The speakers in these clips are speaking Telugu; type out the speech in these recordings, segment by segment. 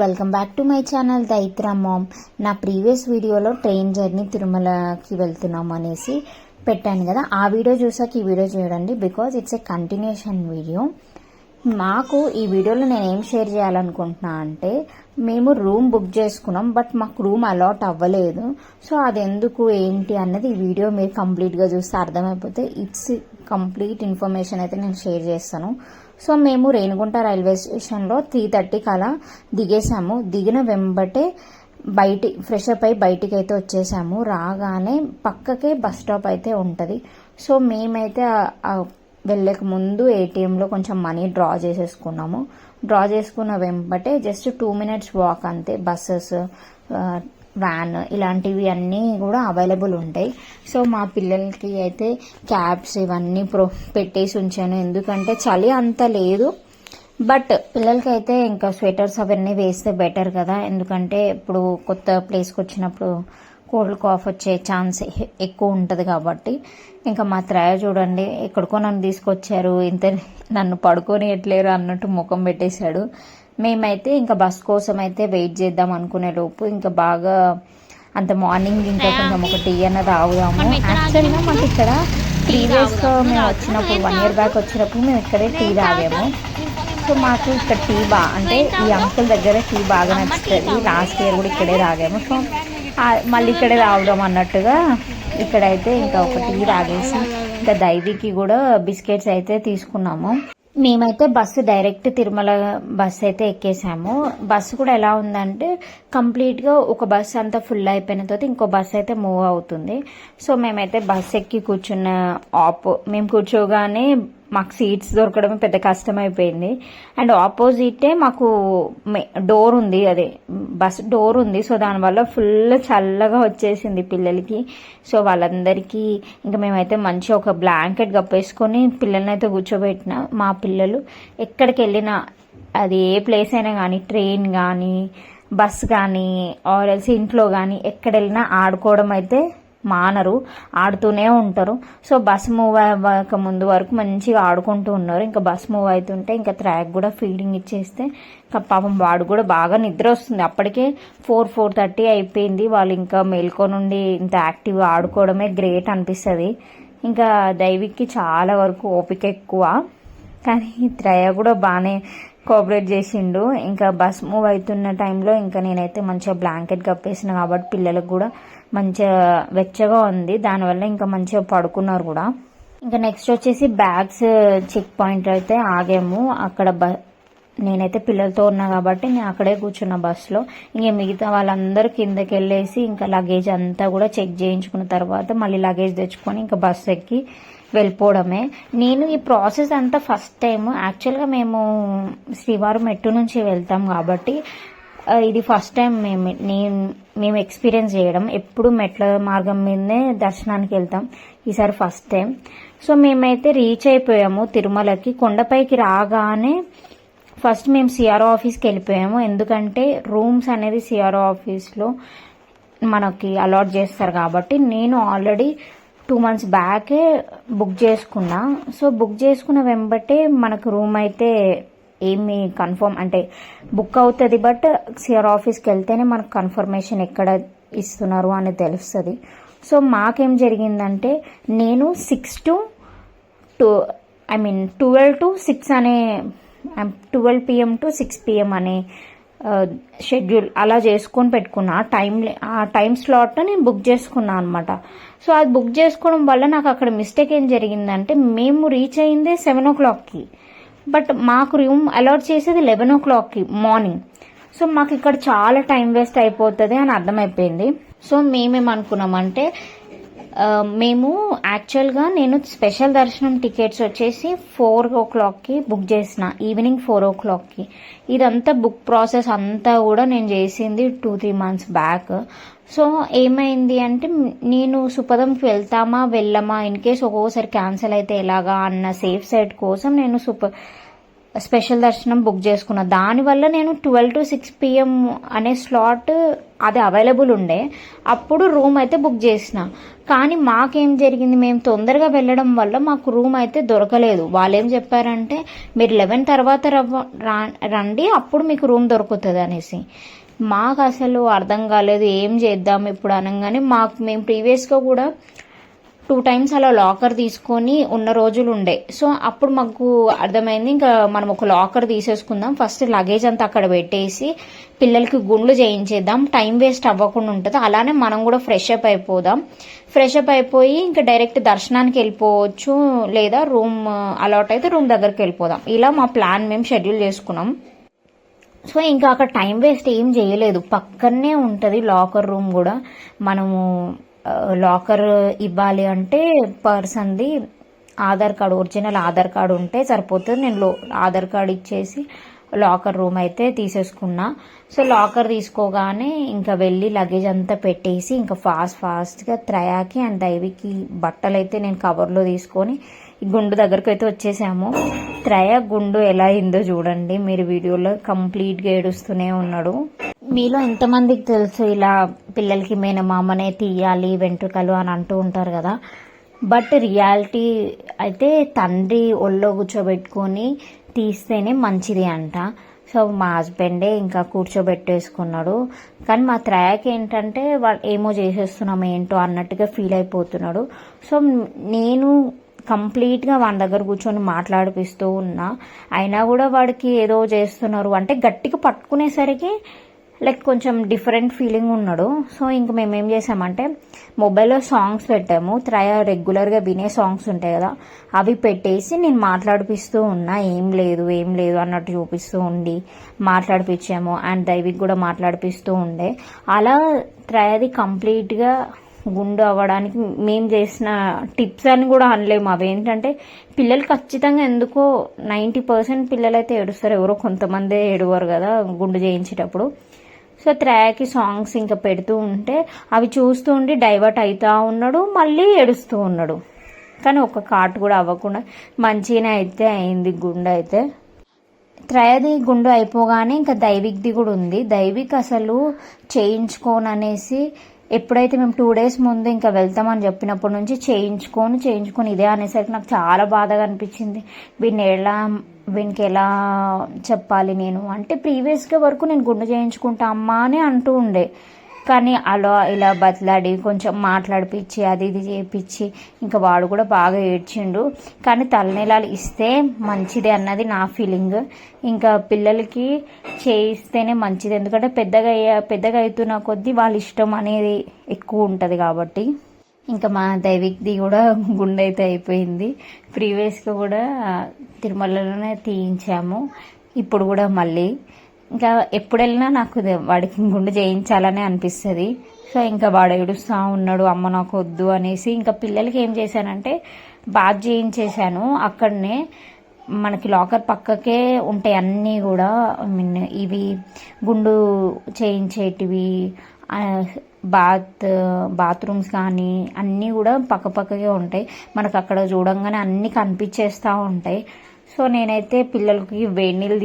Welcome back to my channel Daitra mom. నా ప్రీవియస్ వీడియోలో ట్రైన్ జర్నీ తిరుమలకి వెళ్తున్నాం అనేసి పెట్టాను కదా, ఆ వీడియో చూసాక ఈ వీడియో చూడండి. Because it's a continuation video. మాకు ఈ వీడియోలో నేను ఏం షేర్ చేయాలనుకుంటున్నా అంటే, మేము రూమ్ బుక్ చేసుకున్నాం, బట్ మాకు రూమ్ అలాట్ అవ్వలేదు. సో అది ఎందుకు ఏంటి అన్నది ఈ వీడియో మీరు కంప్లీట్గా చూస్తే అర్థమైపోతే ఇట్స్ కంప్లీట్ ఇన్ఫర్మేషన్ అయితే నేను షేర్ చేస్తాను. సో మేము రేణిగుంట రైల్వే స్టేషన్లో 3:30కి అలా దిగేసాము. దిగిన వెంబటే ఫ్రెష్ అప్ అయి బయటికి అయితే వచ్చేసాము. రాగానే పక్కకే బస్ స్టాప్ అయితే ఉంటుంది. సో మేమైతే వెళ్ళక ముందు ఏటీఎంలో కొంచెం మనీ డ్రా చేసేసుకున్నాము. డ్రా చేసుకున్న వెంబటే జస్ట్ 2 minutes వాక్ అంతే. బస్సెస్, వ్యాన్ ఇలాంటివి అన్నీ కూడా అవైలబుల్ ఉంటాయి. సో మా పిల్లలకి అయితే క్యాబ్స్ ఇవన్నీ పెట్టేసి ఉంచాను, ఎందుకంటే చలి అంత లేదు. బట్ పిల్లలకి అయితే ఇంకా స్వెటర్స్ అవన్నీ వేస్తే బెటర్ కదా, ఎందుకంటే ఇప్పుడు కొత్త ప్లేస్కి వచ్చినప్పుడు కోల్డ్ కాఫ్ వచ్చే ఛాన్స్ ఎక్కువ ఉంటుంది కాబట్టి. ఇంకా మా త్రయ చూడండి, ఎక్కడికో నన్ను తీసుకొచ్చారు, ఇంత నన్ను పడుకొని ఎట్లేరు అన్నట్టు ముఖం పెట్టేశాడు. మేమైతే ఇంకా బస్ కోసం అయితే వెయిట్ చేద్దాం అనుకునే లోపు ఇంకా బాగా అంత మార్నింగ్ ఇంకా కొంచెం ఒక టీ అన్న తాగుదాము. యాక్చువల్గా మాకు ఇక్కడ ప్రీవియస్గా మేము వచ్చినప్పుడు 1 year బ్యాక్ వచ్చినప్పుడు మేము ఇక్కడే టీ తాగాము. సో మాకు ఇక్కడ టీ అంటే ఈ అంకుల్ దగ్గర టీ బాగా నచ్చుతుంది. లాస్ట్ ఇయర్ కూడా ఇక్కడే తాగాము. సో మళ్ళీ ఇక్కడే తాగుదాం అన్నట్టుగా ఇక్కడైతే ఇంకా ఒక టీ తాగేసి ఇంకా దైవికి కూడా బిస్కెట్స్ అయితే తీసుకున్నాము. మేమైతే బస్సు డైరెక్ట్ తిరుమల బస్సు అయితే ఎక్కేసాము. బస్సు కూడా ఎలా ఉందంటే కంప్లీట్గా ఒక బస్సు అంతా ఫుల్ అయిపోయిన తర్వాత ఇంకో బస్సు అయితే మూవ్ అవుతుంది. సో మేమైతే బస్సు ఎక్కి కూర్చున్న మేము కూర్చోగానే మాకు సీట్స్ దొరకడమే పెద్ద కష్టం అయిపోయింది. అండ్ ఆపోజిటే మాకు డోర్ ఉంది, అదే బస్ డోర్ ఉంది. సో దానివల్ల ఫుల్ చల్లగా వచ్చేసింది పిల్లలకి. సో వాళ్ళందరికీ ఇంకా మేమైతే మంచిగా ఒక బ్లాంకెట్ కప్పేసుకొని పిల్లల్ని అయితే కూర్చోబెట్టిన. మా పిల్లలు ఎక్కడికి వెళ్ళినా, అది ఏ ప్లేస్ అయినా కానీ, ట్రైన్ కానీ, బస్ కానీ, ఆర్ఎల్స్ ఇంట్లో కానీ, ఎక్కడ వెళ్ళినా ఆడుకోవడం అయితే మానరు, ఆడుతూనే ఉంటారు. సో బస్ మూవ్ అవ్వక ముందు వరకు మంచిగా ఆడుకుంటూ ఉన్నారు. ఇంకా బస్ మూవ్ అవుతుంటే ఇంకా ట్రాక్ కూడా ఫీడింగ్ ఇచ్చేస్తే పాపం వాడు కూడా బాగా నిద్ర వస్తుంది. అప్పటికే 4:30 అయిపోయింది. వాళ్ళు ఇంకా మేల్కో నుండి ఇంత యాక్టివ్గా ఆడుకోవడమే గ్రేట్ అనిపిస్తుంది. ఇంకా దైవికి చాలా వరకు ఓపిక ఎక్కువ, కానీ త్రయ కూడా బాగానే కోఆపరేట్ చేసిండు. ఇంకా బస్ మూవ్ అవుతున్న టైంలో ఇంకా నేనైతే మంచిగా బ్లాంకెట్ కప్పేసిన కాబట్టి పిల్లలకు కూడా మంచిగా వెచ్చగా ఉంది. దానివల్ల ఇంకా మంచిగా పడుకున్నారు కూడా. ఇంకా నెక్స్ట్ వచ్చేసి బ్యాగ్స్ చెక్ పాయింట్ అయితే ఆగాము. అక్కడ నేనైతే పిల్లలతో ఉన్నా కాబట్టి నేను అక్కడే కూర్చున్న బస్సులో. ఇంకా మిగతా వాళ్ళందరూ కిందకి వెళ్ళేసి ఇంకా లగేజ్ అంతా కూడా చెక్ చేయించుకున్న తర్వాత మళ్ళీ లగేజ్ తెచ్చుకొని ఇంకా బస్సు ఎక్కి వెళ్ళిపోవడమే. నేను ఈ ప్రాసెస్ అంతా ఫస్ట్ టైం. యాక్చువల్గా మేము శ్రీవారం మెట్టు నుంచి వెళ్తాం కాబట్టి ఇది ఫస్ట్ టైం మేము ఎక్స్పీరియన్స్ చేయడం. ఎప్పుడు మెట్ల మార్గం మీదనే దర్శనానికి వెళ్తాం, ఈసారి ఫస్ట్ టైం. సో మేమైతే రీచ్ అయిపోయాము తిరుమలకి. కొండపైకి రాగానే ఫస్ట్ మేము సిఆర్ఓ ఆఫీస్కి వెళ్ళిపోయాము, ఎందుకంటే రూమ్స్ అనేది సిఆర్ఓ ఆఫీస్లో మనకి అలాట్ చేస్తారు కాబట్టి. నేను ఆల్రెడీ 2 months బ్యాకే బుక్ చేసుకున్నా. సో బుక్ చేసుకున్న వెంబటే మనకు రూమ్ అయితే ఏమి కన్ఫర్మ్ అంటే బుక్ అవుతుంది, బట్ సిఆర్ ఆఫీస్కి వెళ్తేనే మనకు కన్ఫర్మేషన్ ఎక్కడ ఇస్తున్నారు అని తెలుస్తుంది. సో మాకేం జరిగిందంటే నేను 12 to 6 అనే 12 PM to 6 PM అనే షెడ్యూల్ అలా చేసుకొని పెట్టుకున్నా. ఆ టైం స్లాట్ నేను బుక్ చేసుకున్నా అనమాట. సో అది బుక్ చేసుకోవడం వల్ల నాకు అక్కడ మిస్టేక్ ఏం జరిగిందంటే, మేము రీచ్ అయిందే 7 o'clockకి, బట్ మాకు రూమ్ అలాట్ చేసేది 11 o'clockకి మార్నింగ్. సో మాకు ఇక్కడ చాలా టైం వేస్ట్ అయిపోతుంది అని అర్థమైపోయింది. సో మేమేమనుకున్నామంటే, మేము యాక్చువల్గా నేను స్పెషల్ దర్శనం టికెట్స్ వచ్చేసి 4 o'clockకి బుక్ చేసిన, ఈవినింగ్ 4 o'clockకి. ఇదంతా బుక్ ప్రాసెస్ అంతా కూడా నేను చేసింది 2-3 months బ్యాక్. సో ఏమైంది అంటే, నేను సుపదంకి వెళ్ళమా ఇన్ కేస్ ఒక్కొక్కసారి క్యాన్సిల్ అయితే ఎలాగా అన్న సేఫ్ సైడ్ కోసం నేను స్పెషల్ దర్శనం బుక్ చేసుకున్నా. దానివల్ల నేను 12 to 6 PM అనే స్లాట్ అది అవైలబుల్ ఉండే, అప్పుడు రూమ్ అయితే బుక్ చేసిన. కానీ మాకేం జరిగింది, మేము తొందరగా వెళ్ళడం వల్ల మాకు రూమ్ అయితే దొరకలేదు. వాళ్ళు ఏం చెప్పారంటే మీరు 11 తర్వాత రండి, అప్పుడు మీకు రూమ్ దొరుకుతుంది అనేసి. మాకు అసలు అర్థం కాలేదు ఏం చేద్దాం ఇప్పుడు అనగానే. మేము ప్రీవియస్గా కూడా 2 times అలా లాకర్ తీసుకొని ఉన్న రోజులు ఉండే. సో అప్పుడు మాకు అర్థమైంది ఇంకా మనం ఒక లాకర్ తీసేసుకుందాం, ఫస్ట్ లగేజ్ అంతా అక్కడ పెట్టేసి పిల్లలకి గుండ్లు చేయించేద్దాం, టైం వేస్ట్ అవ్వకుండా ఉంటుంది. అలానే మనం కూడా ఫ్రెష్ అప్ అయిపోదాం. ఫ్రెష్ అప్ అయిపోయి ఇంకా డైరెక్ట్ దర్శనానికి వెళ్ళిపోవచ్చు, లేదా రూమ్ అలాట్ అయితే రూమ్ దగ్గరికి వెళ్ళిపోదాం. ఇలా మా ప్లాన్ మేము షెడ్యూల్ చేసుకున్నాం. సో ఇంకా అక్కడ టైం వేస్ట్ ఏం చేయలేదు, పక్కనే ఉంటుంది లాకర్ రూమ్ కూడా. మనము లాకర్ ఇవ్వాలి అంటే పర్సన్ది Aadhaar card, original Aadhaar card ఉంటే సరిపోతుంది. నేను ఆధార్ కార్డు ఇచ్చేసి లాకర్ రూమ్ అయితే తీసేసుకున్నా. సో లాకర్ తీసుకోగానే ఇంకా వెళ్ళి లగేజ్ అంతా పెట్టేసి ఇంకా ఫాస్ట్గా త్రయాకి అండ్ దైవికి బట్టలు అయితే నేను కవర్లో తీసుకొని ఈ గుండు దగ్గరకు అయితే వచ్చేసాము. త్రయ గుండు ఎలా అయిందో చూడండి మీరు వీడియోలో, కంప్లీట్గా ఏడుస్తూనే ఉన్నాడు. మీలో ఎంతమందికి తెలుసు ఇలా పిల్లలకి మేనమామనే తీయాలి వెంట్రుకలు అని అంటూ ఉంటారు కదా, బట్ రియాలిటీ అయితే తండ్రి ఒళ్ళో కూర్చోబెట్టుకొని తీస్తేనే మంచిది అంట. సో మా హస్బెండే ఇంకా కూర్చోబెట్టేసుకున్నాడు. కానీ మా త్రయాకి ఏంటంటే వాళ్ళు ఏమో చేసేస్తున్నాం ఏంటో అన్నట్టుగా ఫీల్ అయిపోతున్నాడు. సో నేను కంప్లీట్గా వాడి దగ్గర కూర్చొని మాట్లాడిపిస్తూ ఉన్నా, అయినా కూడా వాడికి ఏదో చేస్తున్నారు అంటే గట్టిగా పట్టుకునేసరికి లైక్ కొంచెం డిఫరెంట్ ఫీలింగ్ ఉన్నాడు. సో ఇంక మేము ఏం చేసామంటే మొబైల్లో సాంగ్స్ పెట్టాము, త్రయ రెగ్యులర్గా వినే సాంగ్స్ ఉంటాయి కదా, అవి పెట్టేసి నేను మాట్లాడిపిస్తూ ఉన్నా. ఏం లేదు అన్నట్టు చూపిస్తూ ఉండి మాట్లాడిపించాము. అండ్ దైవిక్ కూడా మాట్లాడిపిస్తూ ఉండే. అలా త్రయది కంప్లీట్గా గుండు అవ్వడానికి మేము చేసిన టిప్స్ అని కూడా అనలేము. అవి ఏంటంటే పిల్లలు ఖచ్చితంగా ఎందుకో 90% పిల్లలైతే ఏడుస్తారు, ఎవరో కొంతమందే ఏడువారు కదా గుండు చేయించేటప్పుడు. సో త్రయాకి సాంగ్స్ ఇంకా పెడుతూ ఉంటే అవి చూస్తూ ఉండి డైవర్ట్ అవుతూ ఉన్నాడు, మళ్ళీ ఏడుస్తూ ఉన్నాడు. కానీ ఒక కాటు కూడా అవ్వకుండా మంచిగానే అయితే అయింది గుండు అయితే. త్రయది గుండు అయిపోగానే ఇంకా దైవిక్ది కూడా ఉంది. దైవిక్ అసలు చేయించుకోననేసి ఎప్పుడైతే మేము 2 days ముందు ఇంకా వెళ్తామని చెప్పినప్పటి నుంచి చేయించుకొని ఇదే అనేసరికి నాకు చాలా బాధగా అనిపించింది. వీనికి ఎలా చెప్పాలి నేను అంటే, ప్రీవియస్గా వరకు నేను గుండు చేయించుకుంటా అమ్మా అని అంటూ ఉండే. కానీ అలా ఇలా బతిలాడి కొంచెం మాట్లాడిపించి అది ఇది చేయించి ఇంకా వాడు కూడా బాగా ఏడ్చిండు. కానీ తలనీలాలు ఇస్తే మంచిది అన్నది నా ఫీలింగ్. ఇంకా పిల్లలకి చేయిస్తేనే మంచిది, ఎందుకంటే పెద్దగా అవుతున్న కొద్దీ వాళ్ళ ఇష్టం అనేది ఎక్కువ ఉంటుంది కాబట్టి. ఇంకా మా దైవిక్ది కూడా గుండె అయితే అయిపోయింది. ప్రీవియస్గా కూడా తిరుమలలోనే తీయించాము, ఇప్పుడు కూడా మళ్ళీ ఇంకా ఎప్పుడు వెళ్ళినా నాకు వాడికి గుండు చేయించాలనే అనిపిస్తుంది. సో ఇంకా వాడు ఏడుస్తూ ఉన్నాడు అమ్మ నాకు వద్దు అనేసి. ఇంకా పిల్లలకి ఏం చేశానంటే బాత్ చేయించేశాను. అక్కడనే మనకి లాకర్ పక్కకే ఉంటాయి అన్నీ కూడా, ఇవి గుండు చేయించేటివి బాత్రూమ్స్ కానీ అన్నీ కూడా పక్కపక్కకే ఉంటాయి. మనకు అక్కడ చూడంగానే అన్నీ కనిపించేస్తూ ఉంటాయి. సో నేనైతే పిల్లలకి వేడి నీళ్ళు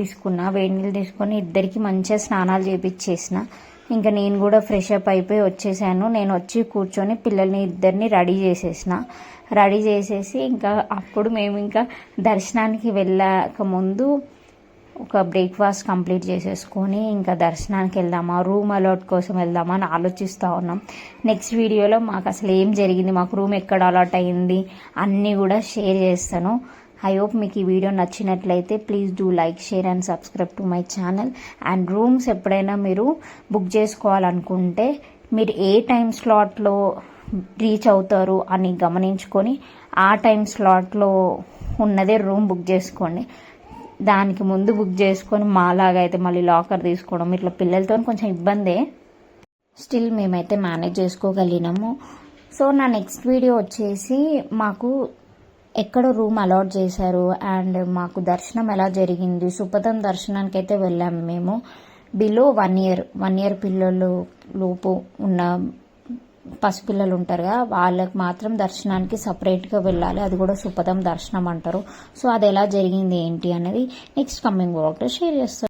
తీసుకొని ఇద్దరికి మంచిగా స్నానాలు చేపించేసిన. ఇంకా నేను కూడా ఫ్రెష్ అప్ అయిపోయి వచ్చేసాను. నేను వచ్చి కూర్చొని పిల్లల్ని ఇద్దరిని రెడీ చేసేసి ఇంకా అప్పుడు మేము ఇంకా దర్శనానికి వెళ్ళక ముందు ఒక బ్రేక్ఫాస్ట్ కంప్లీట్ చేసేసుకొని ఇంకా దర్శనానికి వెళ్దామా, రూమ్ అలాట్ కోసం వెళ్దామా అని ఆలోచిస్తూ ఉన్నాం. నెక్స్ట్ వీడియోలో మాకు అసలు ఏం జరిగింది, మాకు రూమ్ ఎక్కడ అలాట్ అయింది అన్నీ కూడా షేర్ చేస్తాను. ఐ హోప్ మీకు ఈ వీడియో నచ్చినట్లయితే please do like, share and subscribe to my channel. And rooms ఎప్పుడైనా మీరు బుక్ చేసుకోవాలనుకుంటే మీరు ఏ టైం స్లాట్లో రీచ్ అవుతారు అని గమనించుకొని ఆ టైం స్లాట్లో ఉన్నదే రూమ్ బుక్ చేసుకోండి. దానికి ముందు బుక్ చేసుకొని మాలాగా అయితే మళ్ళీ లాకర్ తీసుకోవడం ఇట్లా పిల్లలతో కొంచెం ఇబ్బందే. స్టిల్ మేమైతే మేనేజ్ చేసుకోగలిగినాము. సో నా నెక్స్ట్ వీడియో వచ్చేసి మాకు ఎక్కడ రూమ్ అలాట్ చేశారు అండ్ మాకు దర్శనం ఎలా జరిగింది. సుపథం దర్శనానికి అయితే వెళ్ళాము మేము. బిలో 1 year పిల్లలు లోపు ఉన్న పసిపిల్లలు ఉంటారు కదా, వాళ్ళకి మాత్రం దర్శనానికి సపరేట్గా వెళ్ళాలి. అది కూడా సుపదం దర్శనం అంటారు. సో అది ఎలా జరిగింది ఏంటి అనేది నెక్స్ట్ కమింగ్ బ్లాగ్లో షేర్ చేస్తాను.